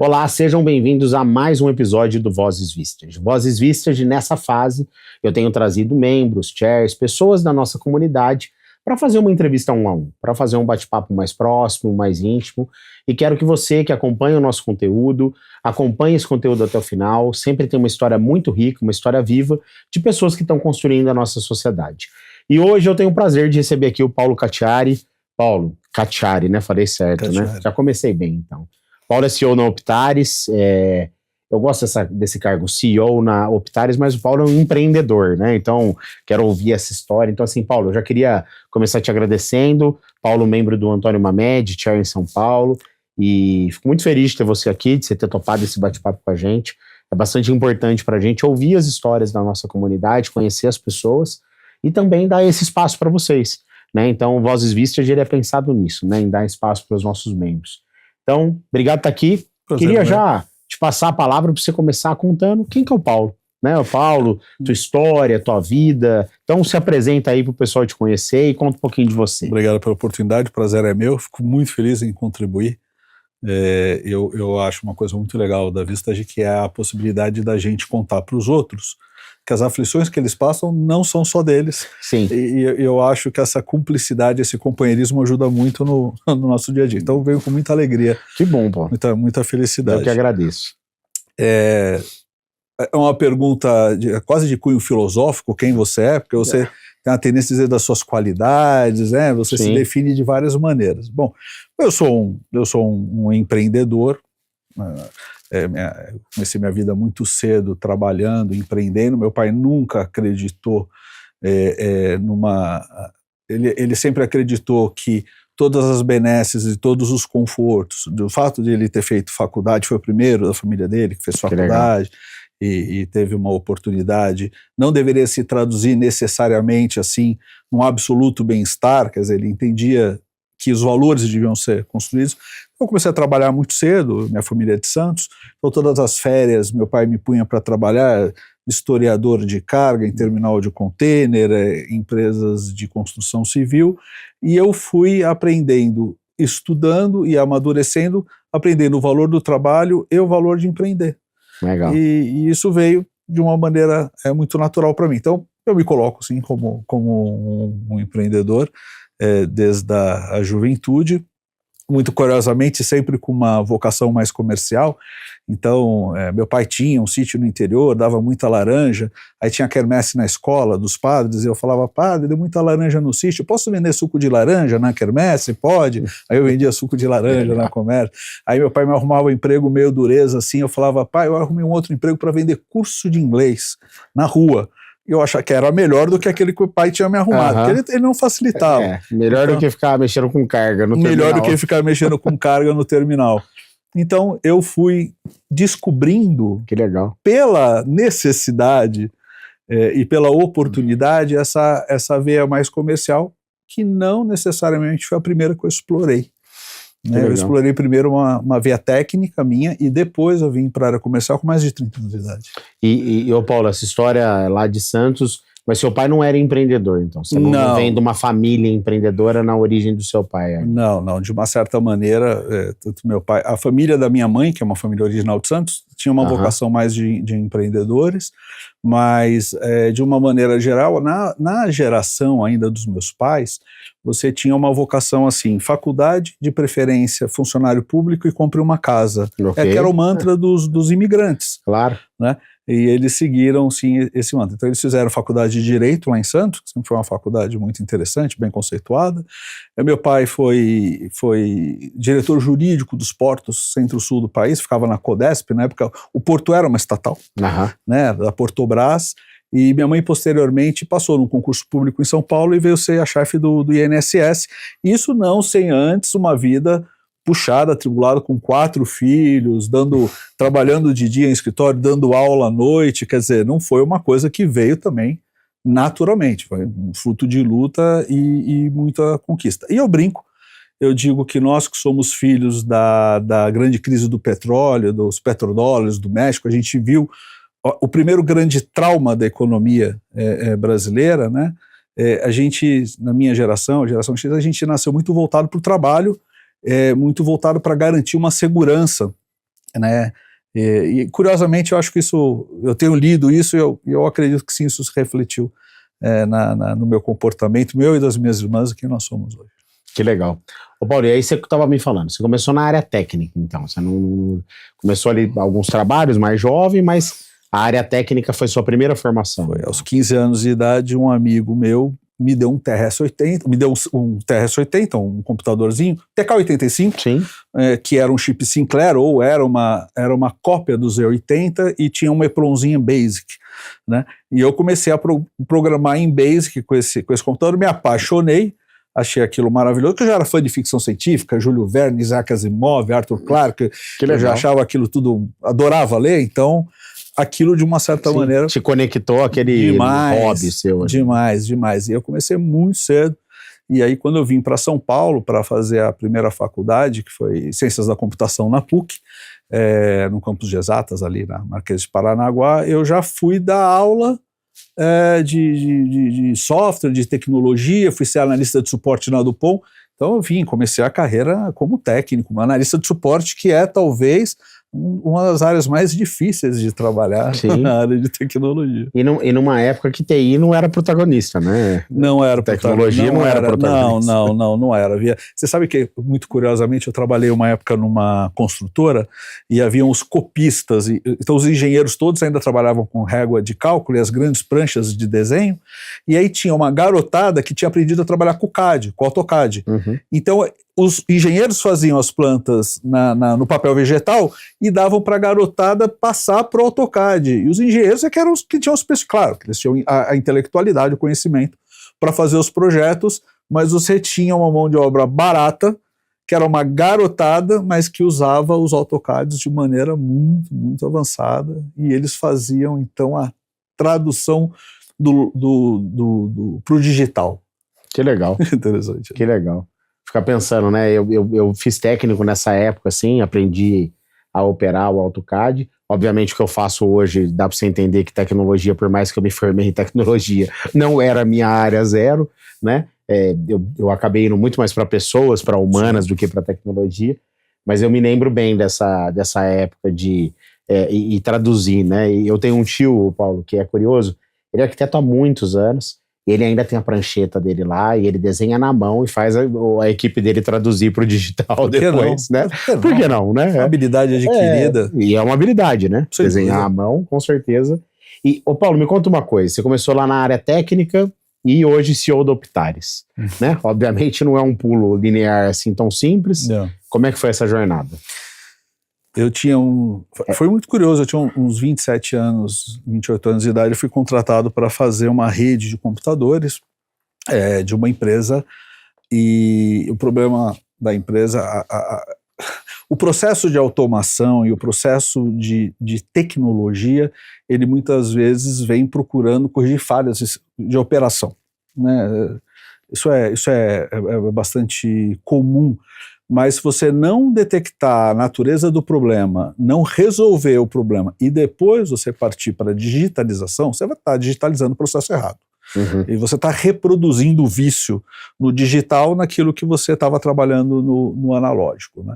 Olá, sejam bem-vindos a mais um episódio do Vozes Vistas. Vozes Vistas, nessa fase, eu tenho trazido membros, chairs, pessoas da nossa comunidade para fazer uma entrevista um a um, para fazer um bate-papo mais próximo, mais íntimo, e quero que você que acompanha o nosso conteúdo, acompanhe esse conteúdo até o final, sempre tem uma história muito rica, uma história viva, de pessoas que estão construindo a nossa sociedade. E hoje eu tenho o prazer de receber aqui o Paulo Cacciari. Paulo, Cacciari, né? Falei certo, Cacciari, né? Já comecei bem, então. Paulo é CEO na Optares, eu gosto desse cargo, CEO na Optares, mas o Paulo é um empreendedor, né? Então, quero ouvir essa história. Então, assim, Paulo, eu já queria começar te agradecendo. Paulo, membro do Antônio Mamed, chair em São Paulo, e fico muito feliz de ter você aqui, de você ter topado esse bate-papo com a gente. É bastante importante para a gente ouvir as histórias da nossa comunidade, conhecer as pessoas e também dar esse espaço para vocês, né? Então, o Vozes Vistas, ele é pensado nisso, né? Em dar espaço para os nossos membros. Então, obrigado por estar aqui. Queria já te passar a palavra para você começar contando quem que é o Paulo, né? O Paulo, tua história, tua vida. Então, se apresenta aí para o pessoal te conhecer e conta um pouquinho de você. Obrigado pela oportunidade, o prazer é meu. Fico muito feliz em contribuir. Eu acho uma coisa muito legal da Vistage, que é a possibilidade da gente contar para os outros que as aflições que eles passam não são só deles. Sim. E eu acho que essa cumplicidade, esse companheirismo ajuda muito no nosso dia a dia. Então eu venho com muita alegria. Que bom, pô. Muita felicidade. Eu que agradeço. É uma pergunta quase de cunho filosófico, quem você é, porque você tem a tendência a dizer das suas qualidades, né? Você Sim. se define de várias maneiras. Bom, eu sou um empreendedor. Comecei minha vida muito cedo trabalhando, empreendendo. Meu pai nunca acreditou ele sempre acreditou que todas as benesses e todos os confortos, do fato de ele ter feito faculdade, foi o primeiro da família dele que fez faculdade e teve uma oportunidade, não deveria se traduzir necessariamente assim num absoluto bem-estar, quer dizer, ele entendia que os valores deviam ser construídos. Eu comecei a trabalhar muito cedo, minha família é de Santos, então todas as férias meu pai me punha para trabalhar, historiador de carga em terminal de container, empresas de construção civil, e eu fui aprendendo, estudando e amadurecendo, aprendendo o valor do trabalho e o valor de empreender. Legal. E isso veio de uma maneira muito natural para mim. Então eu me coloco assim como um empreendedor, desde a juventude, muito curiosamente sempre com uma vocação mais comercial. Então meu pai tinha um sítio no interior, dava muita laranja, aí tinha quermesse na escola dos padres, e eu falava: padre, deu muita laranja no sítio, posso vender suco de laranja na quermesse? Pode. Aí eu vendia suco de laranja na comércio. Aí meu pai me arrumava um emprego meio dureza assim, eu falava: pai, eu arrumei um outro emprego para vender curso de inglês na rua. Eu achava que era melhor do que aquele que o pai tinha me arrumado, porque ele não facilitava. Melhor do que ficar mexendo com carga no terminal. Melhor do que ficar mexendo com carga no terminal. Então eu fui descobrindo, que legal, pela necessidade e pela oportunidade, essa veia mais comercial, que não necessariamente foi a primeira que eu explorei. Eu explorei primeiro uma veia técnica minha e depois eu vim para a área comercial com mais de 30 anos de idade. E ô Paulo, essa história lá de Santos, mas seu pai não era empreendedor, então? Você não vem de uma família empreendedora na origem do seu pai? Aí. Não, de uma certa maneira, tanto meu pai, a família da minha mãe, que é uma família original de Santos, tinha uma vocação mais de empreendedores, mas de uma maneira geral, na geração ainda dos meus pais, você tinha uma vocação assim, faculdade, de preferência funcionário público e compre uma casa, que era o mantra dos imigrantes. Claro. Né? E eles seguiram, sim, esse mantra. Então eles fizeram faculdade de Direito lá em Santos, que sempre foi uma faculdade muito interessante, bem conceituada. Meu pai foi diretor jurídico dos portos centro-sul do país, ficava na Codesp, na época o porto era uma estatal, né, da Portobras, e minha mãe posteriormente passou num concurso público em São Paulo e veio ser a chefe do INSS, isso não sem antes uma vida puxada, atribulada, com 4 filhos, trabalhando de dia em escritório, dando aula à noite, quer dizer, não foi uma coisa que veio também naturalmente, foi um fruto de luta e muita conquista. E eu brinco, eu digo que nós que somos filhos da grande crise do petróleo, dos petrodólares do México, a gente viu o primeiro grande trauma da economia brasileira, né? A gente, na minha geração, a geração X, a gente nasceu muito voltado para o trabalho, muito voltado para garantir uma segurança né? E curiosamente eu acho que eu tenho lido isso e eu acredito que sim, isso se refletiu no meu comportamento, meu e das minhas irmãs, quem nós somos hoje. Que legal. Ô Paulo, e aí você estava me falando, você começou na área técnica, então, você não começou ali alguns trabalhos mais jovem, mas a área técnica foi sua primeira formação. Foi aos 15 anos de idade, um amigo meu me deu um TRS-80, um computadorzinho, TK-85, Sim. Que era um chip Sinclair, ou era uma cópia do Z80 e tinha uma EPROMzinha BASIC, né? E eu comecei a programar em BASIC com esse computador, me apaixonei, achei aquilo maravilhoso, porque eu já era fã de ficção científica, Júlio Verne, Isaac Asimov, Arthur Clarke, eu já achava aquilo tudo, adorava ler, então aquilo de uma certa maneira... Te conectou aquele hobby seu. Demais. E eu comecei muito cedo, e aí quando eu vim para São Paulo para fazer a primeira faculdade, que foi Ciências da Computação na PUC, no campus de Exatas, ali na Marquês de Paranaguá, eu já fui dar aula de software, de tecnologia, fui ser analista de suporte na Dupont, então eu comecei a carreira como técnico, uma analista de suporte, que é talvez uma das áreas mais difíceis de trabalhar na área de tecnologia. E numa época que TI não era protagonista, né? Não era tecnologia, não era protagonista. Não era. Você sabe que, muito curiosamente, eu trabalhei uma época numa construtora e haviam os copistas, então os engenheiros todos ainda trabalhavam com régua de cálculo e as grandes pranchas de desenho, e aí tinha uma garotada que tinha aprendido a trabalhar com o CAD, com o AutoCAD. Uhum. Então, os engenheiros faziam as plantas no papel vegetal e davam para a garotada passar para o AutoCAD. E os engenheiros que eram os que tinham claro, que eles tinham a intelectualidade, o conhecimento para fazer os projetos, mas você tinha uma mão de obra barata, que era uma garotada, mas que usava os AutoCADs de maneira muito, muito avançada, e eles faziam, então, a tradução para o digital. Que legal. Interessante. Que legal. Ficar pensando, né? Eu fiz técnico nessa época, assim, aprendi a operar o AutoCAD. Obviamente o que eu faço hoje, dá para você entender que tecnologia, por mais que eu me formei em tecnologia, não era a minha área zero, né? Eu acabei indo muito mais para pessoas, para humanas, do que para tecnologia, mas eu me lembro bem dessa época de traduzir, né? E eu tenho um tio, Paulo, que é curioso, ele é arquiteto há muitos anos, ele ainda tem a prancheta dele lá, e ele desenha na mão e faz a equipe dele traduzir para o digital depois, né? Por que não, né? Uma habilidade adquirida. E é uma habilidade, né? Sem desenhar dúvida. à mão, com certeza. E, Paulo, me conta uma coisa, você começou lá na área técnica e hoje CEO da Optares, né? Obviamente não é um pulo linear assim tão simples. Não. Como é que foi essa jornada? Eu tinha foi muito curioso, eu tinha uns 27 anos, 28 anos de idade, eu fui contratado para fazer uma rede de computadores de uma empresa, e o problema da empresa, o processo de automação e o processo de tecnologia, ele muitas vezes vem procurando corrigir falhas de operação, né? Isso é bastante comum. Mas se você não detectar a natureza do problema, não resolver o problema e depois você partir para a digitalização, você vai estar digitalizando o processo errado. Uhum. E você está reproduzindo o vício no digital naquilo que você estava trabalhando no analógico, né?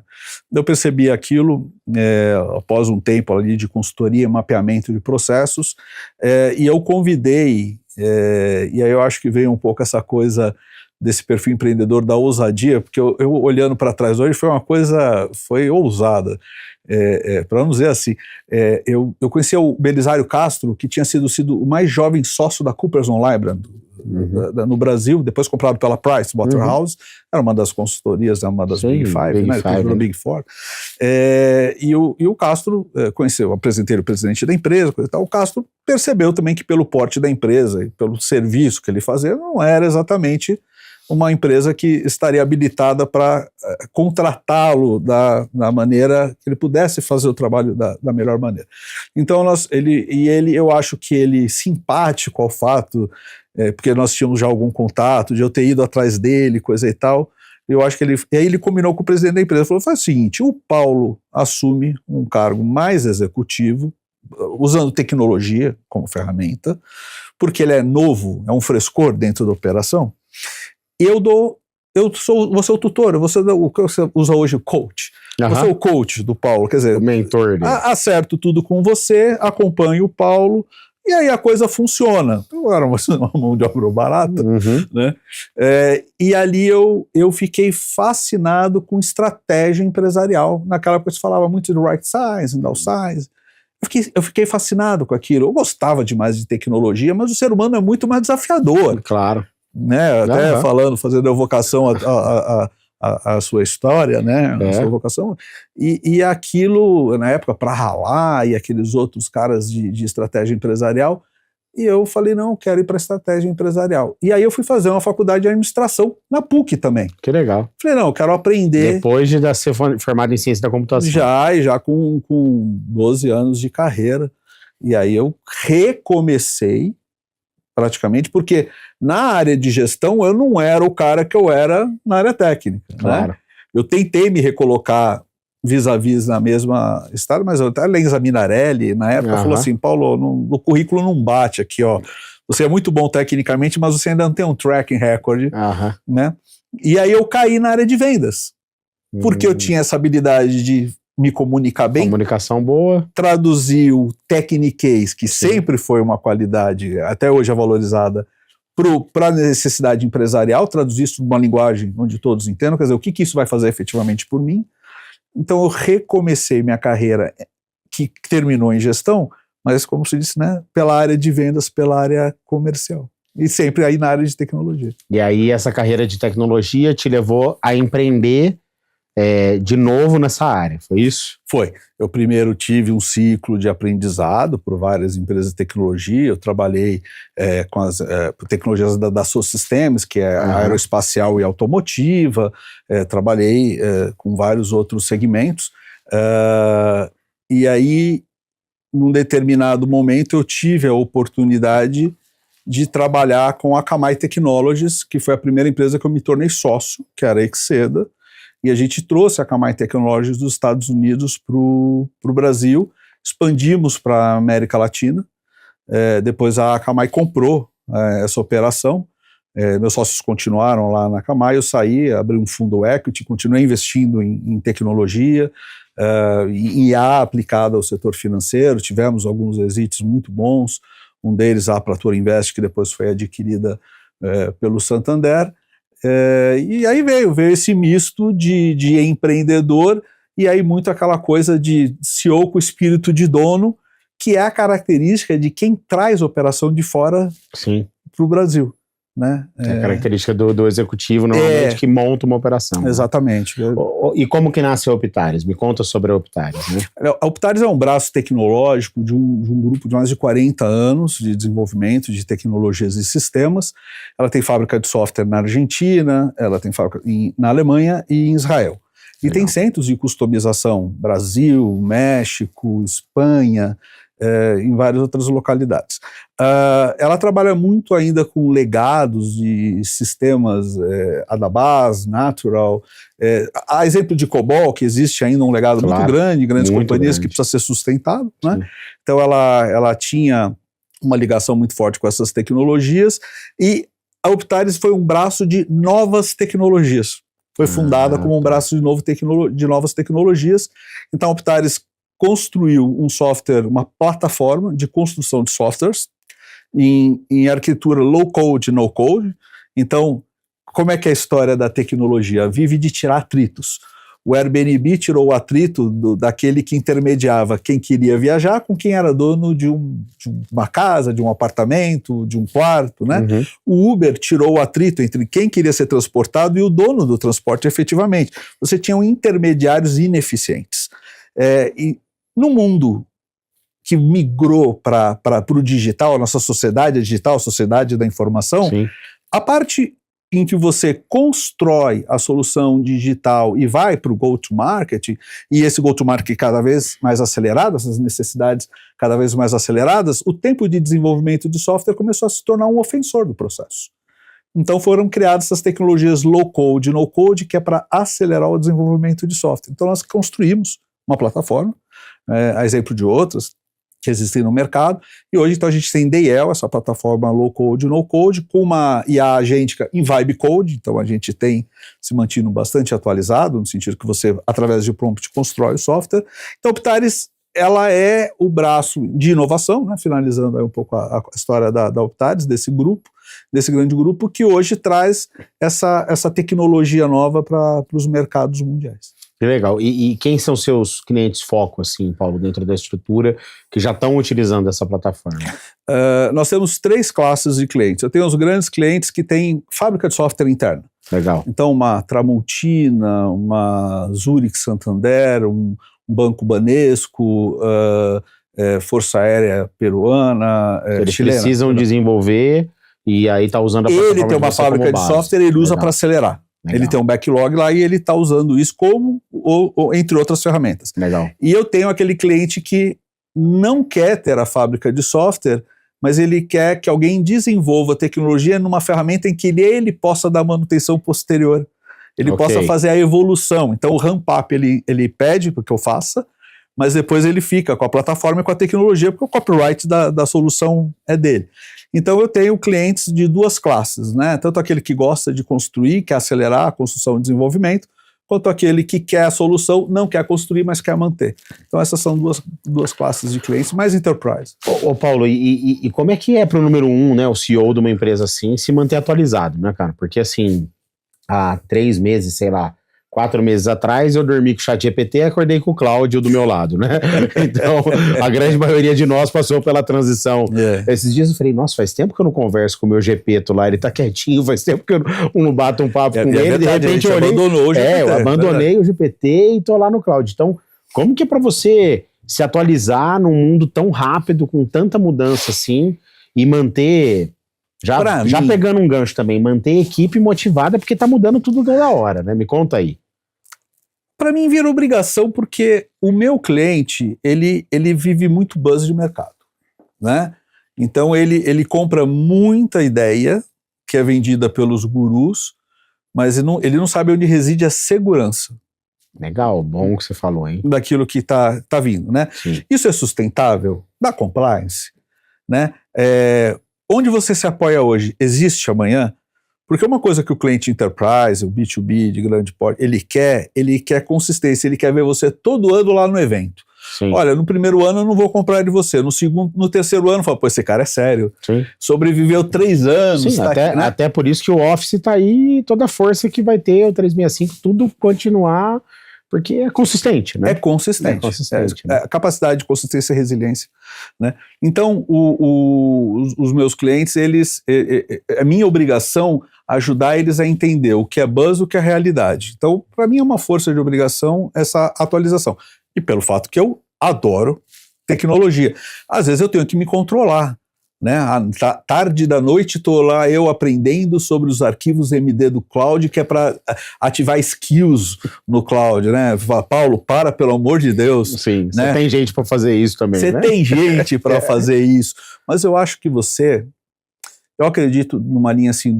Eu percebi aquilo após um tempo ali de consultoria, mapeamento de processos, e eu convidei, e aí eu acho que veio um pouco essa coisa desse perfil empreendedor da ousadia, porque eu olhando para trás hoje foi ousada, para não dizer assim, eu conhecia o Belisário Castro, que tinha sido o mais jovem sócio da Cooperson Library no Brasil, depois comprado pela Price Waterhouse, era uma das consultorias, uma das Big Five, né? Big Four, e o Castro conheceu, apresentei o presidente da empresa, coisa e tal. O Castro percebeu também que pelo porte da empresa e pelo serviço que ele fazia, não era exatamente uma empresa que estaria habilitada para contratá-lo da maneira que ele pudesse fazer o trabalho da melhor maneira. Então, eu acho que ele, simpático ao fato, porque nós tínhamos já algum contato, de eu ter ido atrás dele, coisa e tal, eu acho que e aí ele combinou com o presidente da empresa, falou, faz o seguinte, o Paulo assume um cargo mais executivo, usando tecnologia como ferramenta, porque ele é novo, é um frescor dentro da operação, vou ser o tutor, o que você usa hoje, o coach. Eu sou o coach do Paulo, quer dizer, o mentor dele. Acerto tudo com você, acompanho o Paulo, e aí a coisa funciona. Eu era uma mão de obra barata, né? E ali eu fiquei fascinado com estratégia empresarial. Naquela época se falava muito do right size, downsize. Eu fiquei fascinado com aquilo. Eu gostava demais de tecnologia, mas o ser humano é muito mais desafiador. Claro. Né? Até fazendo evocação a sua história, né? A sua vocação. E aquilo, na época, para ralar e aqueles outros caras de estratégia empresarial, e eu falei, não, eu quero ir para estratégia empresarial. E aí eu fui fazer uma faculdade de administração na PUC também. Que legal. Falei, não, eu quero aprender. Depois de ser formado em ciência da computação. Já com 12 anos de carreira. E aí eu recomecei, praticamente, porque na área de gestão eu não era o cara que eu era na área técnica. Claro. Né? Eu tentei me recolocar vis-a-vis na mesma história, mas até a Lenza Minarelli, na época, falou assim, Paulo, no currículo não bate aqui, ó. Você é muito bom tecnicamente, mas você ainda não tem um tracking record, né? E aí eu caí na área de vendas, porque eu tinha essa habilidade de me comunicar bem. Comunicação boa. Traduzir o techniquez, que sempre foi uma qualidade, até hoje é valorizada, para a necessidade empresarial, traduzir isso numa linguagem onde todos entendam, quer dizer, o que isso vai fazer efetivamente por mim. Então eu recomecei minha carreira, que terminou em gestão, mas como se disse, né, pela área de vendas, pela área comercial. E sempre aí na área de tecnologia. E aí essa carreira de tecnologia te levou a empreender de novo nessa área, foi isso? Foi. Eu primeiro tive um ciclo de aprendizado por várias empresas de tecnologia. Eu trabalhei com as tecnologias da Dassault Systems, que é aeroespacial e automotiva. Trabalhei com vários outros segmentos. E aí, num determinado momento, eu tive a oportunidade de trabalhar com a Akamai Technologies, que foi a primeira empresa que eu me tornei sócio, que era a Exeda. E a gente trouxe a Akamai Technologies dos Estados Unidos para o Brasil, expandimos para a América Latina, depois a Akamai comprou essa operação, meus sócios continuaram lá na Akamai, eu saí, abri um fundo equity, continuei investindo em tecnologia, em IA aplicada ao setor financeiro, tivemos alguns exits muito bons, um deles a Plator Invest, que depois foi adquirida pelo Santander. E aí veio esse misto de empreendedor e aí muito aquela coisa de CEO com espírito de dono, que é a característica de quem traz operação de fora para o Brasil. Né? É a característica do executivo, normalmente, que monta uma operação. Exatamente. Né? E como que nasce a Optares? Me conta sobre a Optares. Né? A Optares é um braço tecnológico de um grupo de mais de 40 anos de desenvolvimento de tecnologias e sistemas. Ela tem fábrica de software na Argentina, ela tem fábrica na Alemanha e em Israel. E tem centros de customização, Brasil, México, Espanha, em várias outras localidades. Ela trabalha muito ainda com legados de sistemas Adabas, Natural, a exemplo de COBOL, que existe ainda um legado muito grande, grandes companhias que precisa ser sustentado, né? Então ela tinha uma ligação muito forte com essas tecnologias, e a Optares foi um braço de novas tecnologias, foi fundada como um braço de novas tecnologias. Então a Optares construiu um software, uma plataforma de construção de softwares em arquitetura low code, no code. Então, como é que é a história da tecnologia? Vive de tirar atritos. O Airbnb tirou o atrito daquele que intermediava quem queria viajar com quem era dono de uma casa, de um apartamento, de um quarto, né? O Uber tirou o atrito entre quem queria ser transportado e o dono do transporte efetivamente. Você tinha intermediários ineficientes. E no mundo que migrou para o digital, a nossa sociedade digital, a sociedade da informação, a parte em que você constrói a solução digital e vai para o go-to-market, e esse go-to-market cada vez mais acelerado, essas necessidades cada vez mais aceleradas, o tempo de desenvolvimento de software começou a se tornar um ofensor do processo. Então foram criadas essas tecnologias low-code e no-code, que é para acelerar o desenvolvimento de software. Então nós construímos uma plataforma, a exemplo de outras, que existem no mercado, e hoje então a gente tem DL, essa plataforma low-code, no-code, com uma IA agêntica em vibe code, então a gente tem se mantido bastante atualizado, no sentido que você, através de prompt, constrói o software. Então, Optaris, ela é o braço de inovação, né, finalizando aí um pouco a história da Optaris, desse grande grupo, que hoje traz essa tecnologia nova para os mercados mundiais. Que legal. E quem são seus clientes foco, assim, Paulo, dentro da estrutura, que já estão utilizando essa plataforma? Nós temos 3 classes de clientes. Eu tenho os grandes clientes que têm fábrica de software interna. Legal. Então, uma Tramontina, uma Zurich Santander, um Banco Banesco, Força Aérea Peruana, Eles chilena. precisam desenvolver e aí está usando a plataforma. Ele tem uma fábrica de software, ele usa para acelerar. Legal. Ele tem um backlog lá e ele está usando isso entre outras ferramentas. Legal. E eu tenho aquele cliente que não quer ter a fábrica de software, mas ele quer que alguém desenvolva tecnologia numa ferramenta em que ele possa dar manutenção posterior. Ele possa fazer a evolução. Então o ramp-up ele pede para que eu faça, mas depois ele fica com a plataforma e com a tecnologia, porque o copyright da solução é dele. Então eu tenho clientes de 2 classes, né? Tanto aquele que gosta de construir, quer acelerar a construção e desenvolvimento, quanto aquele que quer a solução, não quer construir, mas quer manter. Então essas são duas classes de clientes, mais enterprise. Ô Paulo, e como é que é para o número 1, né, o CEO de uma empresa assim, se manter atualizado, né, cara? Porque assim, há 3 meses, sei lá, 4 meses atrás, eu dormi com o ChatGPT e acordei com o Cláudio do meu lado, né? Então, a grande maioria de nós passou pela transição. Esses dias eu falei, nossa, faz tempo que eu não converso com o meu Gepeto lá, ele tá quietinho, faz tempo que eu não bato um papo com ele, de repente eu olhei... abandonou o GPT. Eu abandonei o GPT e tô lá no Cláudio. Então, como que é pra você se atualizar num mundo tão rápido, com tanta mudança assim, e manter... Já pegando um gancho também, manter a equipe motivada, porque tá mudando tudo toda hora, né? Me conta aí. Para mim vira obrigação, porque o meu cliente, ele vive muito buzz de mercado, né? Então ele compra muita ideia que é vendida pelos gurus, mas ele não sabe onde reside a segurança. Legal, bom que você falou, hein? Daquilo que tá vindo, né? Sim. Isso é sustentável? Da compliance, né? Onde você se apoia hoje, existe amanhã? Porque uma coisa que o cliente enterprise, o B2B de grande porte, ele quer consistência, ele quer ver você todo ano lá no evento. Sim. Olha, no primeiro ano eu não vou comprar de você, no terceiro ano, fala, pô, esse cara é sério. Sim. Sobreviveu 3 anos. Sim, tá até, aqui, né? até por isso que o Office tá aí, toda a força que vai ter, o 365, tudo continuar, porque é consistente, né? É consistente. Né? A capacidade de consistência e resiliência, né? Então, os meus clientes, é minha obrigação ajudar eles a entender o que é buzz, o que é realidade. Então, para mim é uma força de obrigação essa atualização. E pelo fato que eu adoro tecnologia. Às vezes eu tenho que me controlar, né? Tarde da noite estou lá eu aprendendo sobre os arquivos MD do cloud, que é para ativar skills no cloud, né? Paulo, pelo amor de Deus. Sim, né? Você tem gente para fazer isso também, Você né? tem gente para fazer isso. Mas eu acho que eu acredito numa linha assim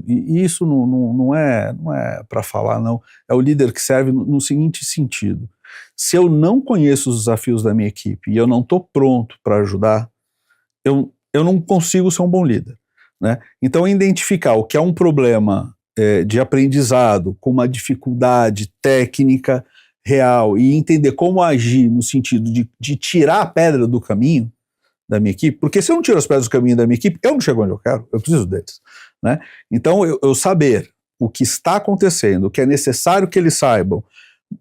e isso não é para falar, não. É o líder que serve no seguinte sentido. Se eu não conheço os desafios da minha equipe e eu não estou pronto para ajudar, eu não consigo ser um bom líder, né? Então, identificar o que é um problema de aprendizado com uma dificuldade técnica real e entender como agir no sentido de tirar a pedra do caminho da minha equipe, porque se eu não tiro as pedras do caminho da minha equipe, eu não chego onde eu quero, eu preciso deles, né? Então, eu saber o que está acontecendo, o que é necessário que eles saibam,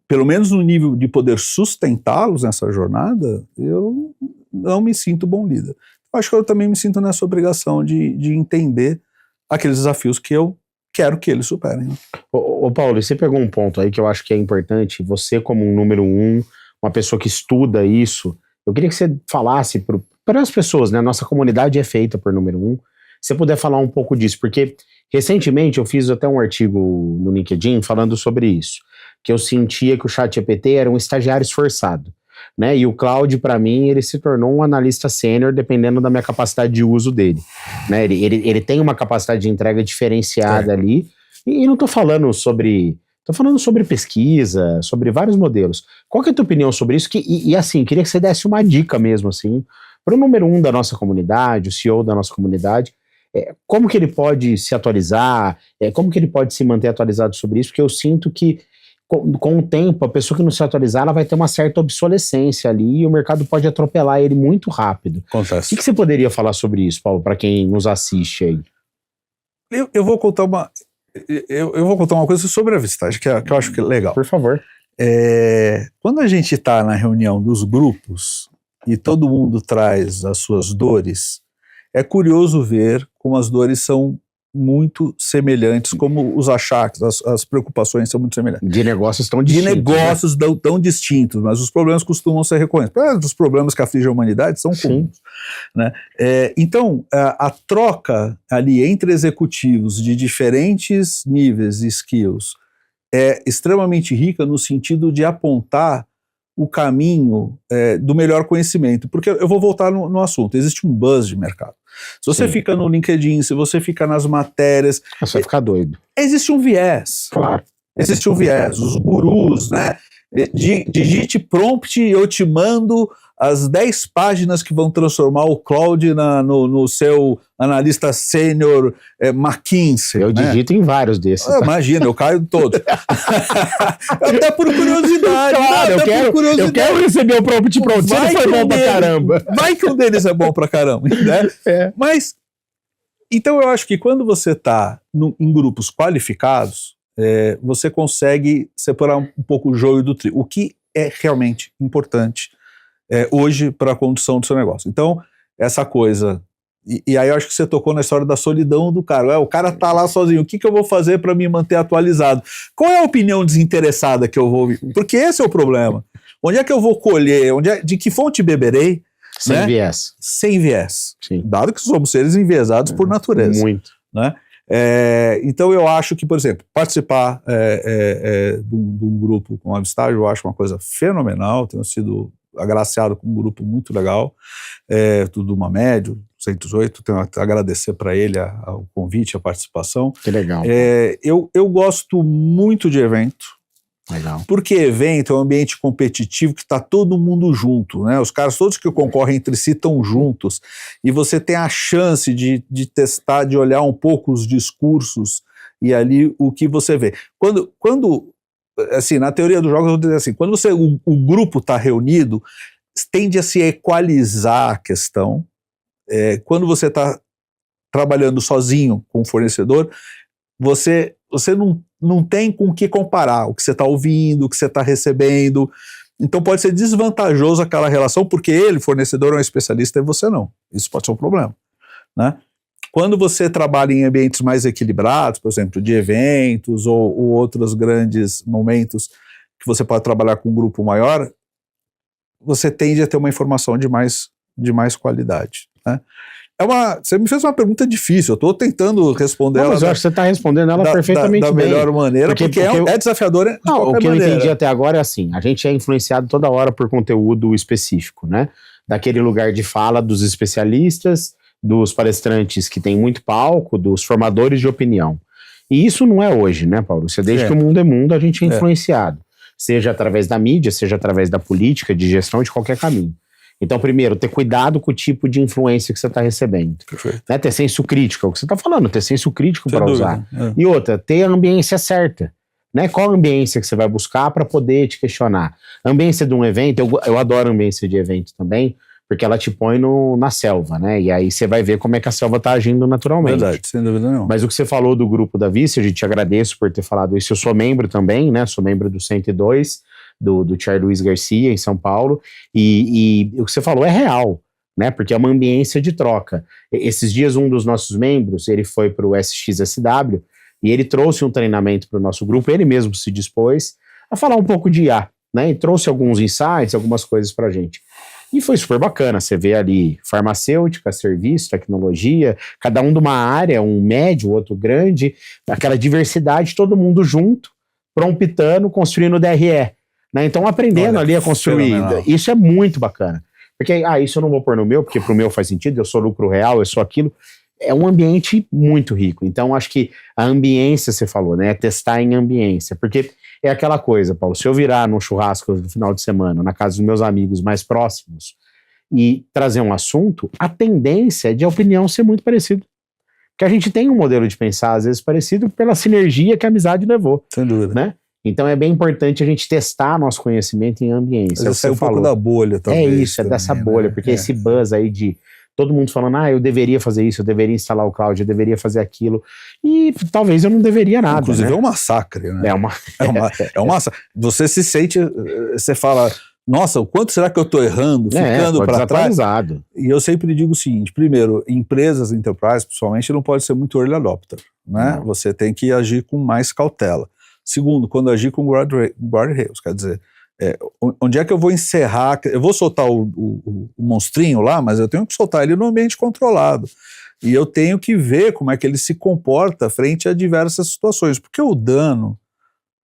pelo menos no nível de poder sustentá-los nessa jornada, eu não me sinto bom líder. Eu acho que eu também me sinto nessa obrigação de entender aqueles desafios que eu quero que eles superem. Né? Ô Paulo, você pegou um ponto aí que eu acho que é importante, você como um número 1, uma pessoa que estuda isso, eu queria que você falasse para as pessoas, né? Nossa comunidade é feita por número 1, se você puder falar um pouco disso, porque recentemente eu fiz até um artigo no LinkedIn falando sobre isso, que eu sentia que o ChatGPT era um estagiário esforçado, né? E o Cláudio, para mim, ele se tornou um analista sênior dependendo da minha capacidade de uso dele, né? Ele tem uma capacidade de entrega diferenciada ali, e não tô falando sobre Estou falando sobre pesquisa, sobre vários modelos. Qual que é a tua opinião sobre isso? E assim, queria que você desse uma dica mesmo, assim, para o número 1 da nossa comunidade, o CEO da nossa comunidade, como que ele pode se atualizar, como que ele pode se manter atualizado sobre isso, porque eu sinto que com o tempo, a pessoa que não se atualizar, ela vai ter uma certa obsolescência ali e o mercado pode atropelar ele muito rápido. Acontece. O que você poderia falar sobre isso, Paulo, para quem nos assiste aí? Eu vou contar uma coisa sobre a Vistage, que eu acho que é legal. Por favor. Quando a gente está na reunião dos grupos e todo mundo traz as suas dores, é curioso ver como as dores são muito semelhantes, como os achaques, as preocupações são muito semelhantes. De negócios tão distintos. De negócios tão distintos, mas os problemas costumam ser reconhecidos. Os problemas que afligem a humanidade são comuns. Né? Então, a troca ali entre executivos de diferentes níveis e skills é extremamente rica no sentido de apontar o caminho do melhor conhecimento. Porque eu vou voltar no assunto, existe um buzz de mercado. Se você fica no LinkedIn, se você fica nas matérias... Você vai ficar doido. Existe um viés. Claro. Existe um viés. Os gurus, né? Digite prompt e eu te mando as 10 páginas que vão transformar o Claude no seu analista sênior McKinsey. Eu digito em vários desses. Tá? Imagina, eu caio todo. Até por curiosidade. Claro, eu quero receber o prompt pronto. Vai que foi bom pra caramba. Vai que um deles é bom pra caramba. Né? Mas, então eu acho que quando você está em grupos qualificados, você consegue separar um pouco o joio do trigo. O que é realmente importante hoje para a condução do seu negócio. Então, essa coisa... E aí eu acho que você tocou na história da solidão do cara. O cara tá lá sozinho, o que eu vou fazer para me manter atualizado? Qual é a opinião desinteressada que eu vou ouvir? Porque esse é o problema. Onde é que eu vou colher? De que fonte beberei? Sem viés. Sem viés. Sim. Dado que somos seres enviesados por natureza. Muito. Né? Então eu acho que, por exemplo, participar de um grupo com a Vistage, eu acho uma coisa fenomenal. Tenho sido agraciado com um grupo muito legal, tudo uma média, 108, tenho que agradecer para ele o convite, a participação. Que legal. Eu gosto muito de evento. Legal. Porque evento é um ambiente competitivo que está todo mundo junto, né? Os caras todos que concorrem entre si estão juntos e você tem a chance de testar, de olhar um pouco os discursos e ali o que você vê. Quando assim, na teoria dos jogos, eu vou dizer assim, quando o grupo está reunido, tende a se equalizar a questão. Quando você está trabalhando sozinho com o fornecedor, você não tem com o que comparar o que você está ouvindo, o que você está recebendo. Então pode ser desvantajoso aquela relação, porque ele, fornecedor, é um especialista e você não. Isso pode ser um problema. Né? Quando você trabalha em ambientes mais equilibrados, por exemplo, de eventos ou outros grandes momentos que você pode trabalhar com um grupo maior, você tende a ter uma informação de mais qualidade. Né? Você me fez uma pergunta difícil, eu estou tentando responder ela. Mas eu acho que você está respondendo ela perfeitamente da bem. melhor maneira, porque é desafiadora de qualquer maneira. O que eu entendi até agora é assim, a gente é influenciado toda hora por conteúdo específico, né? Daquele lugar de fala dos especialistas, dos palestrantes que tem muito palco, dos formadores de opinião. E isso não é hoje, né, Paulo? Desde que o mundo é mundo, a gente é influenciado. Seja através da mídia, seja através da política, de gestão, de qualquer caminho. Então, primeiro, ter cuidado com o tipo de influência que você está recebendo. Perfeito. Né? Ter senso crítico, é o que você está falando, ter senso crítico para usar. É. E outra, ter a ambiência certa. Né? Qual a ambiência que você vai buscar para poder te questionar? A ambiência de um evento, eu adoro a ambiência de evento também, porque ela te põe na selva, né? E aí você vai ver como é que a selva está agindo naturalmente. Verdade, sem dúvida nenhuma. Mas o que você falou do grupo da Vistage, eu te agradeço por ter falado isso. Eu sou membro também, né? Sou membro do 102, do Charles Luiz Garcia, em São Paulo. E o que você falou é real, né? Porque é uma ambiência de troca. Esses dias, um dos nossos membros, ele foi para o SXSW e ele trouxe um treinamento para o nosso grupo. Ele mesmo se dispôs a falar um pouco de IA, né? E trouxe alguns insights, algumas coisas para a gente. E foi super bacana, você vê ali farmacêutica, serviço, tecnologia, cada um de uma área, um médio, outro grande, aquela diversidade, todo mundo junto, promptando, construindo DRE. Né? Então aprendendo ali a construir. Fenomenal. Isso é muito bacana. Porque, isso eu não vou pôr no meu, porque pro meu faz sentido, eu sou lucro real, eu sou aquilo. é um ambiente muito rico. Então, acho que a ambiência, você falou, né? Testar em ambiência. Porque é aquela coisa, Paulo, se eu virar num churrasco no final de semana, na casa dos meus amigos mais próximos, e trazer um assunto, a tendência é de a opinião ser muito parecida. Porque a gente tem um modelo de pensar, às vezes, parecido pela sinergia que a amizade levou. Sem dúvida. Né? Então é bem importante a gente testar nosso conhecimento em ambiência. Você sai um pouco da bolha, talvez. É isso, é dessa bolha, né? porque esse buzz aí de todo mundo falando, eu deveria fazer isso, eu deveria instalar o cloud, eu deveria fazer aquilo, e talvez eu não deveria nada. Inclusive, né? É um massacre, né? É uma Você se sente, você fala, nossa, o quanto será que eu estou errando, ficando para trás? E eu sempre digo o seguinte, primeiro, empresas enterprise, principalmente, não pode ser muito early adopter, né? Não. Você tem que agir com mais cautela. Segundo, quando agir com guardrails, quer dizer, onde é que eu vou encerrar? Eu vou soltar o monstrinho lá, mas eu tenho que soltar ele no ambiente controlado. E eu tenho que ver como é que ele se comporta frente a diversas situações, porque o dano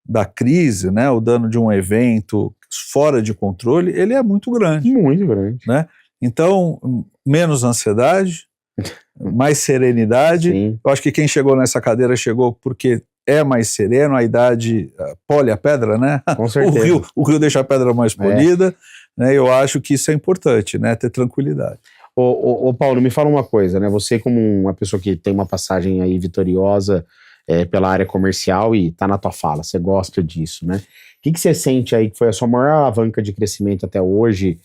da crise, né, o dano de um evento fora de controle, ele é muito grande. Muito grande. Né? Então, menos ansiedade, mais serenidade. Sim. Eu acho que quem chegou nessa cadeira chegou porque é mais sereno, a idade pole a pedra, né? Com certeza. O rio deixa a pedra mais polida, né? Eu acho que isso é importante, né? Ter tranquilidade. Ô Paulo, me fala uma coisa, né? Você como uma pessoa que tem uma passagem aí vitoriosa pela área comercial e tá na tua fala, você gosta disso, né? O que você sente aí que foi a sua maior alavanca de crescimento até hoje,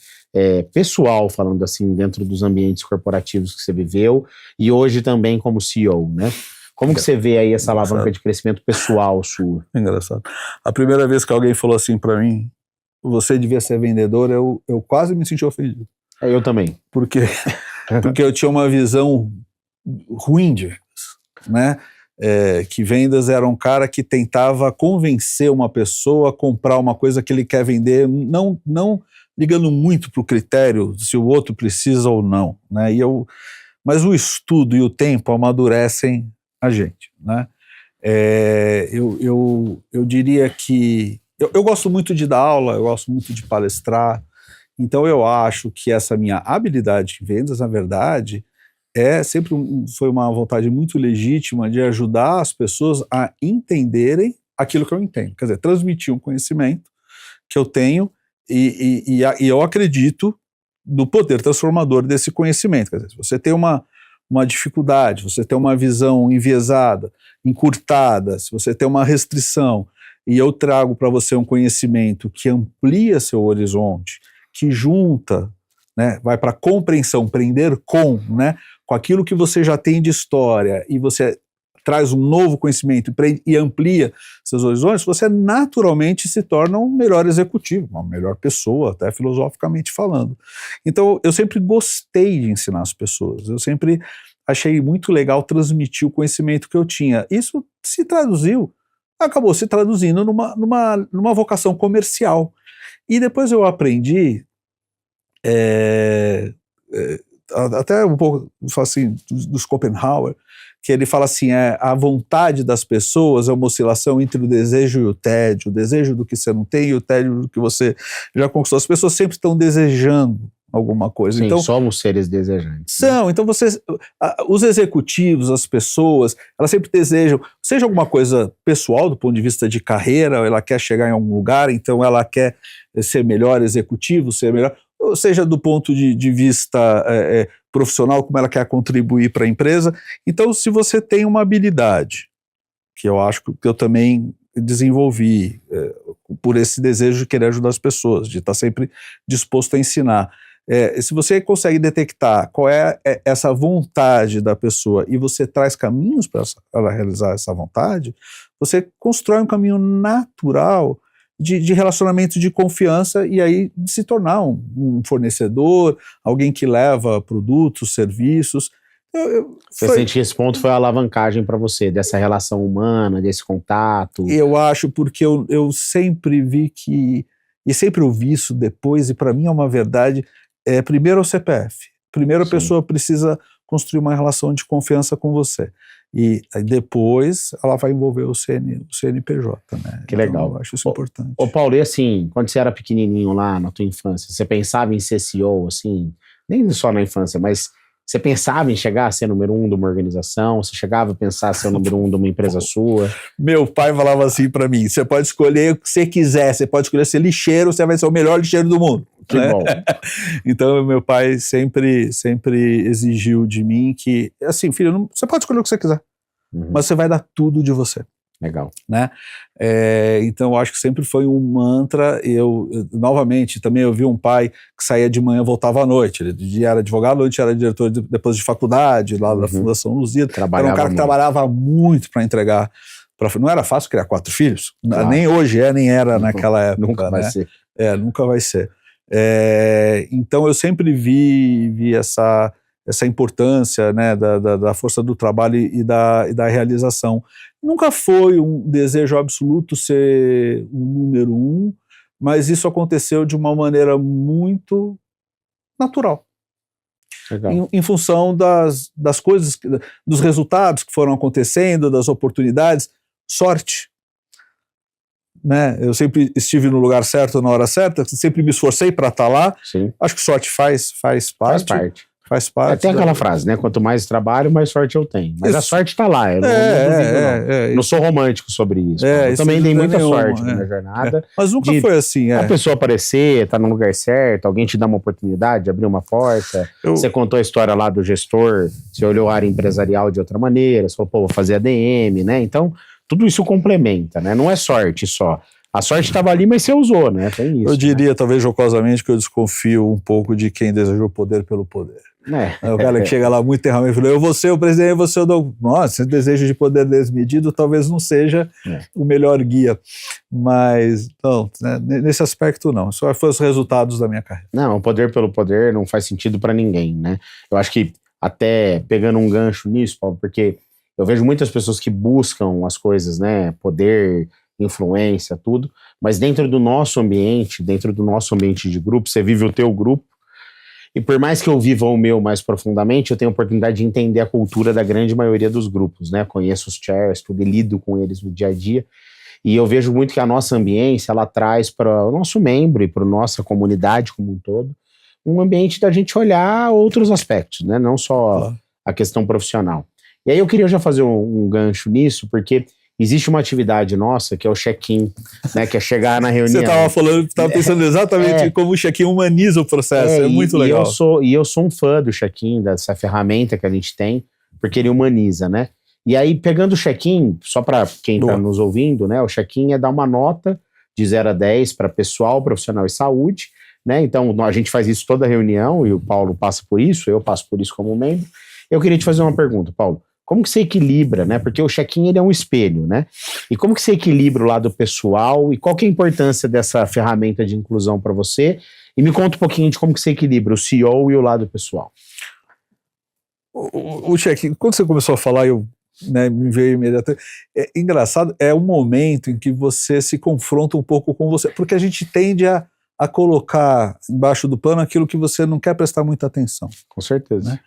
pessoal, falando assim, dentro dos ambientes corporativos que você viveu e hoje também como CEO, né? Como que você vê aí essa alavanca de crescimento pessoal sua? Engraçado. A primeira vez que alguém falou assim para mim, você devia ser vendedor, eu quase me senti ofendido. Eu também. Porque eu tinha uma visão ruim de vendas, né? Que vendas era um cara que tentava convencer uma pessoa a comprar uma coisa que ele quer vender, não ligando muito para o critério se o outro precisa ou não, né? Mas o estudo e o tempo amadurecem a gente, né? Eu diria que eu gosto muito de dar aula, eu gosto muito de palestrar, então eu acho que essa minha habilidade em vendas, na verdade, sempre foi uma vontade muito legítima de ajudar as pessoas a entenderem aquilo que eu entendo, quer dizer, transmitir um conhecimento que eu tenho e eu acredito no poder transformador desse conhecimento. Quer dizer, se você tem uma dificuldade, você tem uma visão enviesada, encurtada, se você tem uma restrição, e eu trago para você um conhecimento que amplia seu horizonte, que junta, né, vai para compreensão, prender né, com aquilo que você já tem de história, e você traz um novo conhecimento e amplia seus horizontes, você naturalmente se torna um melhor executivo, uma melhor pessoa, até filosoficamente falando. Então, eu sempre gostei de ensinar as pessoas, eu sempre achei muito legal transmitir o conhecimento que eu tinha. Isso acabou se traduzindo numa vocação comercial. E depois eu aprendi, até um pouco assim, do Schopenhauer, que ele fala assim, a vontade das pessoas é uma oscilação entre o desejo e o tédio, o desejo do que você não tem e o tédio do que você já conquistou. As pessoas sempre estão desejando alguma coisa. Sim, então, somos seres desejantes. São, então os executivos, as pessoas, elas sempre desejam, seja alguma coisa pessoal do ponto de vista de carreira, ela quer chegar em algum lugar, então ela quer ser melhor executivo, ser melhor, ou seja do ponto de vista profissional, como ela quer contribuir para a empresa. Então, se você tem uma habilidade, que eu acho que eu também desenvolvi por esse desejo de querer ajudar as pessoas, de estar sempre disposto a ensinar, se você consegue detectar qual é essa vontade da pessoa e você traz caminhos para ela realizar essa vontade, você constrói um caminho natural de relacionamento de confiança e aí de se tornar um fornecedor, alguém que leva produtos, serviços. Você sente que esse ponto foi a alavancagem para você, dessa relação humana, desse contato? Eu acho, porque eu sempre vi e sempre ouvi isso depois, e para mim é uma verdade, primeiro é o CPF. Primeiro a pessoa precisa construir uma relação de confiança com você. E aí depois ela vai envolver o CNPJ, né? Que legal. Então, eu acho isso importante. Ô Paulo, e assim, quando você era pequenininho lá na tua infância, você pensava em ser CEO, assim, nem só na infância, mas Você pensava em chegar a ser número 1 de uma organização? Você chegava a pensar a ser o número 1 de uma empresa sua? Meu pai falava assim para mim, você pode escolher o que você quiser, você pode escolher ser lixeiro, você vai ser o melhor lixeiro do mundo. Que bom. Então, meu pai sempre exigiu de mim que, assim, filho, você pode escolher o que você quiser, mas você vai dar tudo de você. Legal. Né? Então, eu acho que sempre foi um mantra. Novamente, também eu vi um pai que saía de manhã e voltava à noite. Ele de dia era advogado, à noite era diretor depois de faculdade, lá da Fundação Luzia. Era um cara que trabalhava muito para entregar. Não era fácil criar 4 filhos. Claro. Nem hoje nem era naquela época. Nunca vai ser. Nunca vai ser. Então, eu sempre vi essa importância, né, da força do trabalho e da realização. Nunca foi um desejo absoluto ser o número 1, mas isso aconteceu de uma maneira muito natural. Em função das coisas, dos resultados que foram acontecendo, das oportunidades, sorte. Né? Eu sempre estive no lugar certo na hora certa, sempre me esforcei para estar lá. Sim. Acho que sorte faz parte. Faz parte. Tem aquela frase, né? Quanto mais trabalho, mais sorte eu tenho. Mas a sorte está lá. Eu não duvido, não. Não sou romântico sobre isso. Eu também dei muita sorte na minha jornada. Mas nunca foi assim. A pessoa aparecer, estar no lugar certo, alguém te dá uma oportunidade, abrir uma porta. Você contou a história lá do gestor, você olhou a área empresarial de outra maneira, você falou, pô, vou fazer ADM, né? Então, tudo isso complementa, né? Não é sorte só. A sorte estava ali, mas você usou, né? Tem isso. Eu diria, talvez jocosamente, que eu desconfio um pouco de quem desejou poder pelo poder. O cara que chega lá muito terramente e fala, eu vou ser o presidente, eu vou ser o dono. Nossa, esse desejo de poder desmedido talvez não seja o melhor guia. Mas, não, né, nesse aspecto não. Só foi os resultados da minha carreira. Não, o poder pelo poder não faz sentido para ninguém, né? Eu acho que até pegando um gancho nisso, Paulo, porque eu vejo muitas pessoas que buscam as coisas, né? Poder, influência, tudo, mas dentro do nosso ambiente de grupo, você vive o teu grupo, e por mais que eu viva o meu mais profundamente, eu tenho a oportunidade de entender a cultura da grande maioria dos grupos, né? Conheço os chairs, tudo, e lido com eles no dia a dia, e eu vejo muito que a nossa ambiência, ela traz para o nosso membro e para a nossa comunidade como um todo, um ambiente da gente olhar outros aspectos, né? Não só a questão profissional. E aí eu queria já fazer um gancho nisso, porque existe uma atividade nossa que é o check-in, né, que é chegar na reunião. Você estava pensando exatamente como o check-in humaniza o processo, é muito legal. Eu sou um fã do check-in, dessa ferramenta que a gente tem, porque ele humaniza, né? E aí, pegando o check-in, só para quem está nos ouvindo, né, o check-in é dar uma nota de 0 a 10 para pessoal, profissional e saúde, né? Então, a gente faz isso toda reunião, e o Paulo passa por isso, eu passo por isso como membro. Eu queria te fazer uma pergunta, Paulo. Como que você equilibra, né? Porque o check-in, ele é um espelho, né? E como que você equilibra o lado pessoal e qual que é a importância dessa ferramenta de inclusão para você? E me conta um pouquinho de como que você equilibra o CEO e o lado pessoal. O check-in, quando você começou a falar, me veio imediatamente. É engraçado, é um momento em que você se confronta um pouco com você, porque a gente tende a colocar embaixo do pano aquilo que você não quer prestar muita atenção. Com certeza. Né?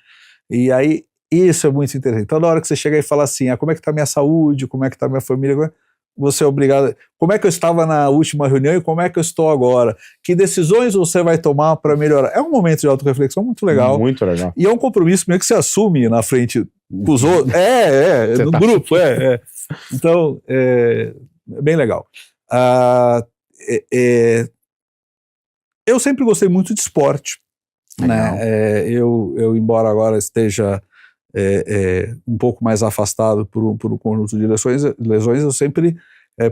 E aí, isso é muito interessante. Então, na hora que você chega e fala assim, como é que está a minha saúde, como é que está a minha família, você é obrigado, como é que eu estava na última reunião e como é que eu estou agora? Que decisões você vai tomar para melhorar? É um momento de autorreflexão muito legal. Muito legal. E é um compromisso mesmo que você assume na frente dos outros. No grupo, Então, é bem legal. Eu sempre gostei muito de esporte. Né? Eu, embora agora esteja um pouco mais afastado por um conjunto de lesões, eu sempre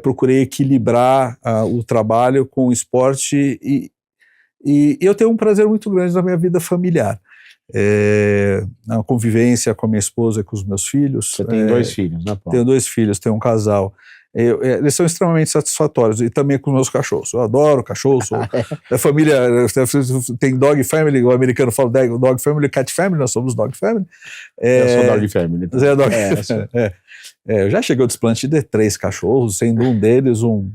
procurei equilibrar o trabalho com o esporte e eu tenho um prazer muito grande na minha vida familiar. A convivência com a minha esposa e com os meus filhos. Você tem 2 filhos, né, Paulo? Tenho 2 filhos, tenho um casal. Eles são extremamente satisfatórios, e também com os meus cachorros. Eu adoro cachorros, a família tem dog family, o americano fala dog family, cat family, nós somos dog family. Eu sou dog family. Então. Eu já cheguei ao desplante de 3 cachorros, sendo um deles um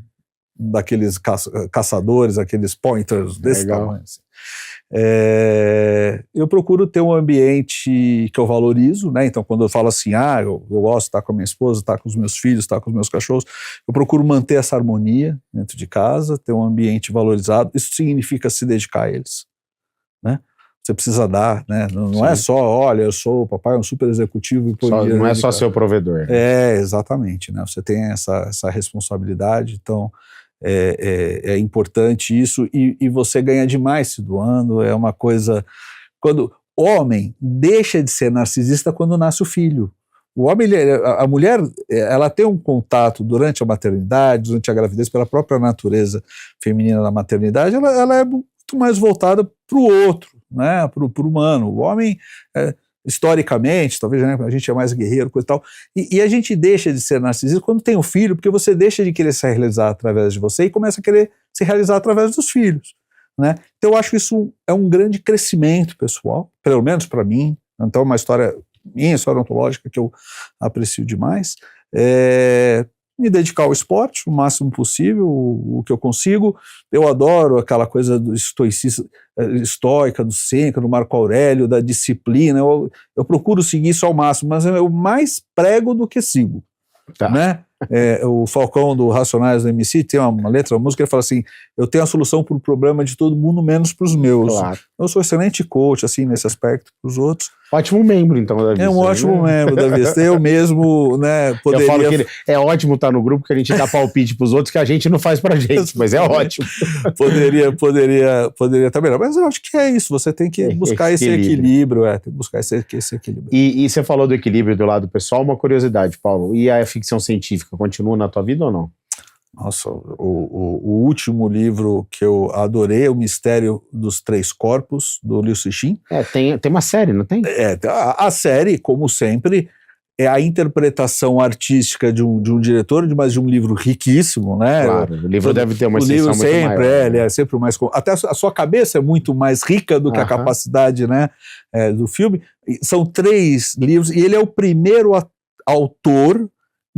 daqueles caçadores, aqueles pointers desse tamanho. Assim. Eu procuro ter um ambiente que eu valorizo, né? Então, quando eu falo assim, eu gosto de estar com a minha esposa, estar com os meus filhos, estar com os meus cachorros, eu procuro manter essa harmonia dentro de casa, ter um ambiente valorizado. Isso significa se dedicar a eles, né? você precisa dar, né? Não é só, olha, eu sou, o papai é um super executivo. E não é só seu provedor. Exatamente, né? Você tem essa responsabilidade, então é importante isso, e você ganha demais se doando, é uma coisa... Quando homem deixa de ser narcisista quando nasce o filho. O homem, a mulher, ela tem um contato durante a maternidade, durante a gravidez, pela própria natureza feminina da maternidade, ela é muito mais voltada para o outro, né, para o humano. O homem, historicamente, talvez, né, a gente é mais guerreiro, coisa e tal, e a gente deixa de ser narcisista quando tem um filho, porque você deixa de querer se realizar através de você e começa a querer se realizar através dos filhos, né? Então eu acho que isso é um grande crescimento pessoal, pelo menos para mim. Então uma minha história ontológica que eu aprecio demais, me dedicar ao esporte o máximo possível, o que eu consigo. Eu adoro aquela coisa do estoica, do Sêneca, do Marco Aurélio, da disciplina. Eu procuro seguir isso ao máximo, mas eu mais prego do que sigo. Tá. Né? O Falcão do Racionais do MC tem uma letra, uma música, ele fala assim: eu tenho a solução para o problema de todo mundo, menos para os meus. Claro. Eu sou excelente coach, assim, nesse aspecto, para os outros. Ótimo membro, então, da Vista. É um ótimo membro da Vista. Eu mesmo, né, poderia... Eu falo que é ótimo estar no grupo, que a gente dá palpite para os outros que a gente não faz pra gente, mas é ótimo. Poderia estar melhor, mas eu acho que é isso, você tem que buscar esse equilíbrio, tem que buscar esse equilíbrio. E você falou do equilíbrio do lado pessoal, uma curiosidade, Paulo, e a ficção científica continua na tua vida ou não? Nossa, o último livro que eu adorei é O Mistério dos Três Corpos, do Liu Cixin. Tem uma série, não tem? A série, como sempre, é a interpretação artística de um diretor, mas de um livro riquíssimo, né? Claro, o livro deve ter uma extensão muito sempre, maior. Ele é sempre mais... Até a sua cabeça é muito mais rica do que a capacidade, né, do filme. São 3 livros, e ele é o primeiro autor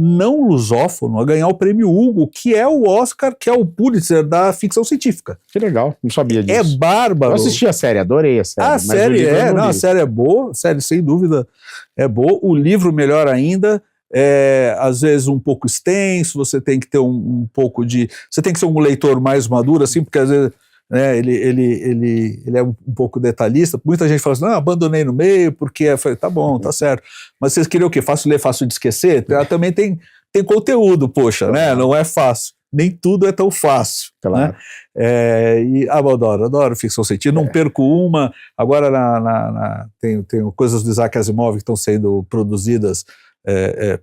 não lusófono a ganhar o prêmio Hugo, que é o Oscar, que é o Pulitzer da ficção científica. Que legal, não sabia disso. É bárbaro. Eu assisti a série, adorei a série. A série a série é boa, a série sem dúvida é boa. O livro, melhor ainda, às vezes um pouco extenso, você tem que ter um pouco de... Você tem que ser um leitor mais maduro, assim, porque às vezes... ele é um pouco detalhista. Muita gente fala assim: não, abandonei no meio, porque eu falei, tá bom, tá certo. Mas vocês queriam o quê? Fácil ler, fácil de esquecer? Também tem conteúdo, poxa, né? Não é fácil. Nem tudo é tão fácil. Claro. Né? Adoro ficção científica, não perco uma. Agora tem coisas do Isaac Asimov que estão sendo produzidas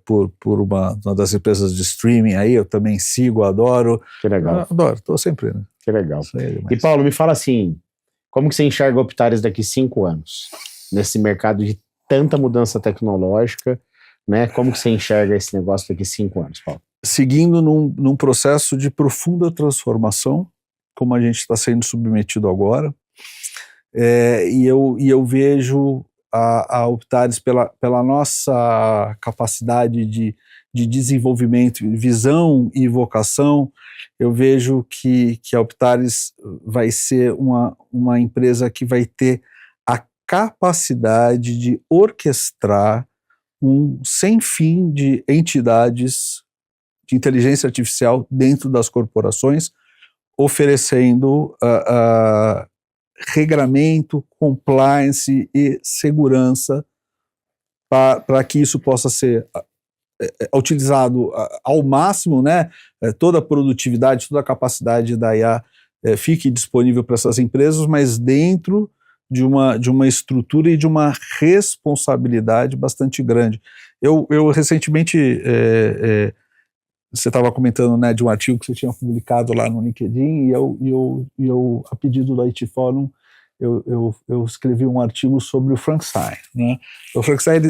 por uma das empresas de streaming aí, eu também sigo, adoro. Que legal. Adoro, estou sempre, né? Que legal. E Paulo, me fala assim, como que você enxerga o Optares daqui 5 anos? Nesse mercado de tanta mudança tecnológica, né? Como que você enxerga esse negócio daqui 5 anos, Paulo? Seguindo num processo de profunda transformação, como a gente está sendo submetido agora, e eu vejo a Optares pela nossa capacidade de desenvolvimento, visão e vocação. Eu vejo que a Optares vai ser uma empresa que vai ter a capacidade de orquestrar um sem fim de entidades de inteligência artificial dentro das corporações, oferecendo regramento, compliance e segurança para que isso possa ser utilizado ao máximo, né? Toda a produtividade, toda a capacidade da IA fique disponível para essas empresas, mas dentro de uma estrutura e de uma responsabilidade bastante grande. Eu recentemente, você estava comentando, né, de um artigo que você tinha publicado lá no LinkedIn, e eu a pedido do IT Forum, eu escrevi um artigo sobre o Frankenstein, né? O Frankenstein,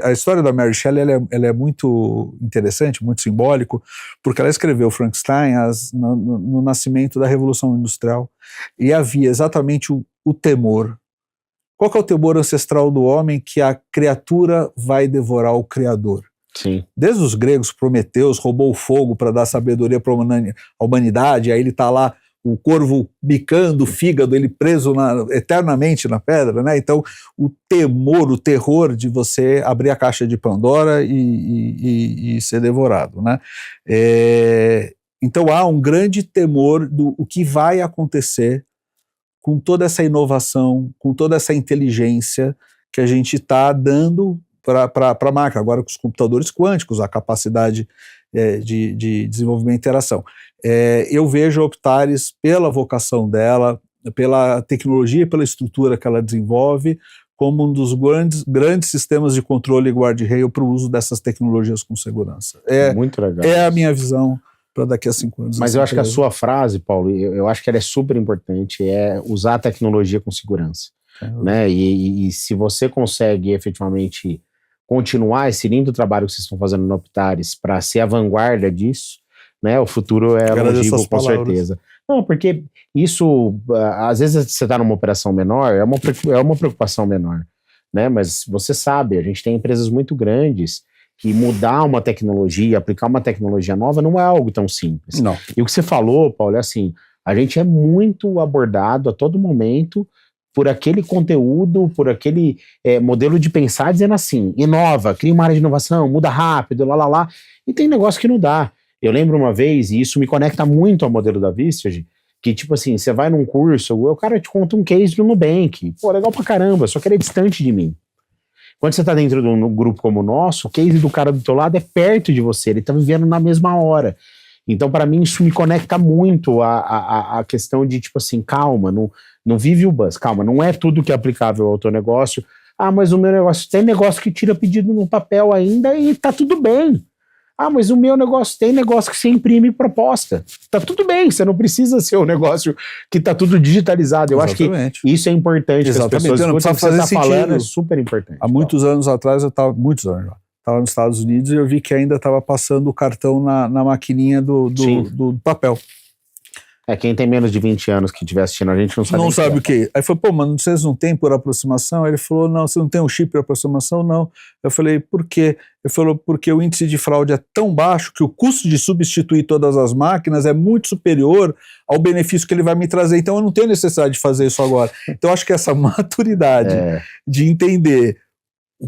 a história da Mary Shelley, ela é muito interessante, muito simbólico, porque ela escreveu Frankenstein no nascimento da Revolução Industrial, e havia exatamente o temor. Qual que é o temor ancestral do homem? Que a criatura vai devorar o Criador. Sim. Desde os gregos, Prometeus roubou o fogo para dar sabedoria para a humanidade, aí ele está lá, o corvo bicando o fígado, ele preso eternamente na pedra, né? Então, o temor, o terror de você abrir a caixa de Pandora e ser devorado, né? Então, há um grande temor do que vai acontecer com toda essa inovação, com toda essa inteligência que a gente está dando para a máquina, agora com os computadores quânticos, a capacidade de desenvolvimento e interação. Eu vejo a Optares, pela vocação dela, pela tecnologia e pela estrutura que ela desenvolve, como um dos grandes sistemas de controle e guarda-rail para o uso dessas tecnologias com segurança. Muito legal. É a minha visão para daqui a 5 anos. Mas eu acho que a sua frase, Paulo, eu acho que ela é super importante, é usar a tecnologia com segurança. Né? E se você consegue efetivamente continuar esse lindo trabalho que vocês estão fazendo no Optares para ser a vanguarda disso, né? O futuro é longínquo, com certeza. Não, porque isso, às vezes você está numa operação menor, é uma preocupação menor, né? Mas você sabe, a gente tem empresas muito grandes que mudar uma tecnologia, aplicar uma tecnologia nova não é algo tão simples. Não. E o que você falou, Paulo, é assim, a gente é muito abordado a todo momento por aquele conteúdo, por aquele modelo de pensar, dizendo assim, inova, cria uma área de inovação, muda rápido, lá, e tem negócio que não dá. Eu lembro uma vez, e isso me conecta muito ao modelo da Vistage, que tipo assim, você vai num curso, o cara te conta um case do Nubank, pô, legal pra caramba, só que ele é distante de mim. Quando você tá dentro de um grupo como o nosso, o case do cara do teu lado é perto de você, ele tá vivendo na mesma hora. Então, para mim, isso me conecta muito à questão de, tipo assim, calma, não vive o buzz, calma, não é tudo que é aplicável ao teu negócio. Ah, mas o meu negócio, tem negócio que tira pedido no papel ainda e tá tudo bem. Ah, mas o meu negócio, tem negócio que você imprime proposta. Tá tudo bem, você não precisa ser um negócio que tá tudo digitalizado. Eu Exatamente. Acho que isso é importante. Exatamente. Que as pessoas, não o que você tá falando é super importante. Há muitos anos atrás, eu estava, muitos anos já, estava nos Estados Unidos e eu vi que ainda estava passando o cartão na maquininha do papel. Quem tem menos de 20 anos que estiver assistindo a gente não sabe. Não sabe o que. Aí falou, pô, mano, vocês não tem por aproximação? Aí ele falou, não, você não tem um chip por aproximação? Não. Eu falei, por quê? Ele falou, porque o índice de fraude é tão baixo que o custo de substituir todas as máquinas é muito superior ao benefício que ele vai me trazer. Então eu não tenho necessidade de fazer isso agora. Então eu acho que essa maturidade de entender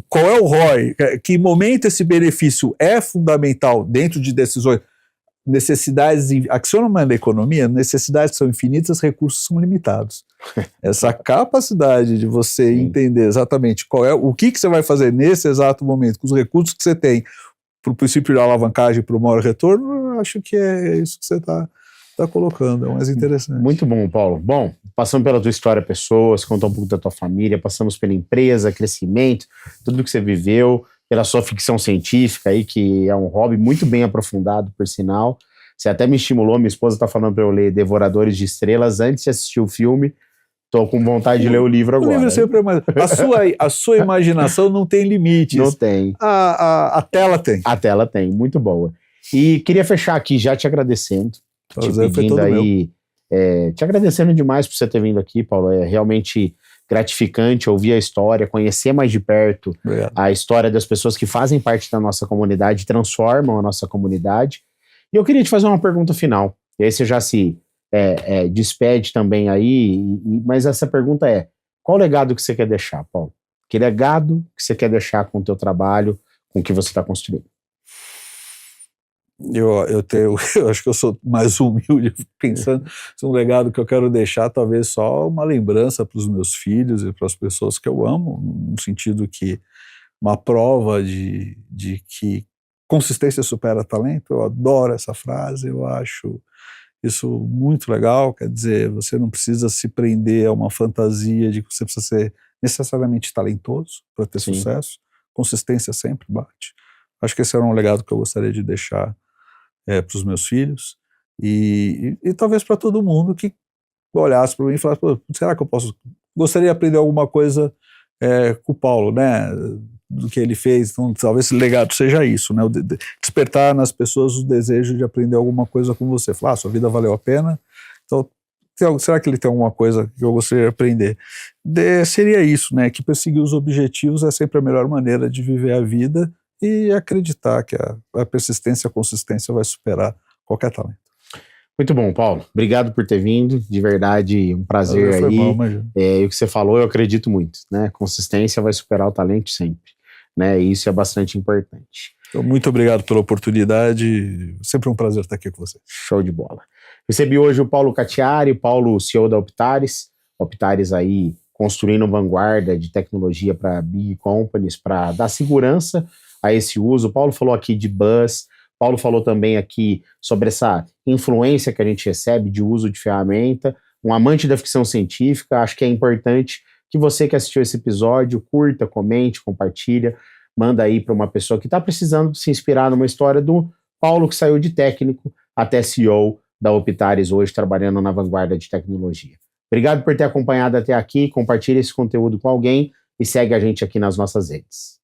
qual é o ROI, que momento esse benefício é fundamental dentro de decisões, necessidades, axioma da economia, necessidades são infinitas, recursos são limitados. Essa capacidade de você entender exatamente o que você vai fazer nesse exato momento, com os recursos que você tem, para o princípio de alavancagem, para o maior retorno, eu acho que é isso que você está colocando, é o mais interessante. Muito bom, Paulo. Bom, passamos pela tua história, pessoas, contou um pouco da tua família, passamos pela empresa, crescimento, tudo que você viveu, pela sua ficção científica aí, que é um hobby muito bem aprofundado, por sinal. Você até me estimulou, minha esposa está falando para eu ler Devoradores de Estrelas antes de assistir o filme. Estou com vontade de ler o livro agora. O livro sempre é mais... a sua imaginação não tem limites. Não tem. A tela tem. A tela tem, muito boa. E queria fechar aqui já te agradecendo. Te pedindo aí, te agradecendo demais por você ter vindo aqui, Paulo. É realmente gratificante ouvir a história, conhecer mais de perto a história das pessoas que fazem parte da nossa comunidade, transformam a nossa comunidade. E eu queria te fazer uma pergunta final. E aí você já se despede também aí, mas essa pergunta é: qual o legado que você quer deixar, Paulo? Que legado que você quer deixar com o teu trabalho, com o que você está construindo? Eu acho que eu sou mais humilde pensando um legado que eu quero deixar, talvez só uma lembrança para os meus filhos e para as pessoas que eu amo, no sentido que uma prova de que consistência supera talento. Eu adoro essa frase, eu acho isso muito legal. Quer dizer, você não precisa se prender a uma fantasia de que você precisa ser necessariamente talentoso para ter sucesso. Consistência sempre bate. Acho que esse era um legado que eu gostaria de deixar para os meus filhos e talvez para todo mundo que olhasse para mim e falasse: pô, será que eu gostaria de aprender alguma coisa com o Paulo, né, do que ele fez. Então talvez esse legado seja isso, né, despertar nas pessoas o desejo de aprender alguma coisa com você. Falar, sua vida valeu a pena, então será que ele tem alguma coisa que eu gostaria de aprender? Seria isso, né, que perseguir os objetivos é sempre a melhor maneira de viver a vida e acreditar que a persistência, a consistência vai superar qualquer talento. Muito bom, Paulo. Obrigado por ter vindo, de verdade, um prazer aí. E o que você falou, eu acredito muito, né? Consistência vai superar o talento sempre, né? E isso é bastante importante. Então, muito obrigado pela oportunidade, sempre um prazer estar aqui com você. Show de bola. Recebi hoje o Paulo Catiari, Paulo, CEO da Optares. Optares aí construindo vanguarda de tecnologia para big companies, para dar segurança a esse uso. O Paulo falou aqui de buzz, Paulo falou também aqui sobre essa influência que a gente recebe de uso de ferramenta. Um amante da ficção científica, acho que é importante que você que assistiu esse episódio curta, comente, compartilha, manda aí para uma pessoa que está precisando se inspirar numa história do Paulo que saiu de técnico até CEO da Optares hoje, trabalhando na vanguarda de tecnologia. Obrigado por ter acompanhado até aqui, compartilhe esse conteúdo com alguém e segue a gente aqui nas nossas redes.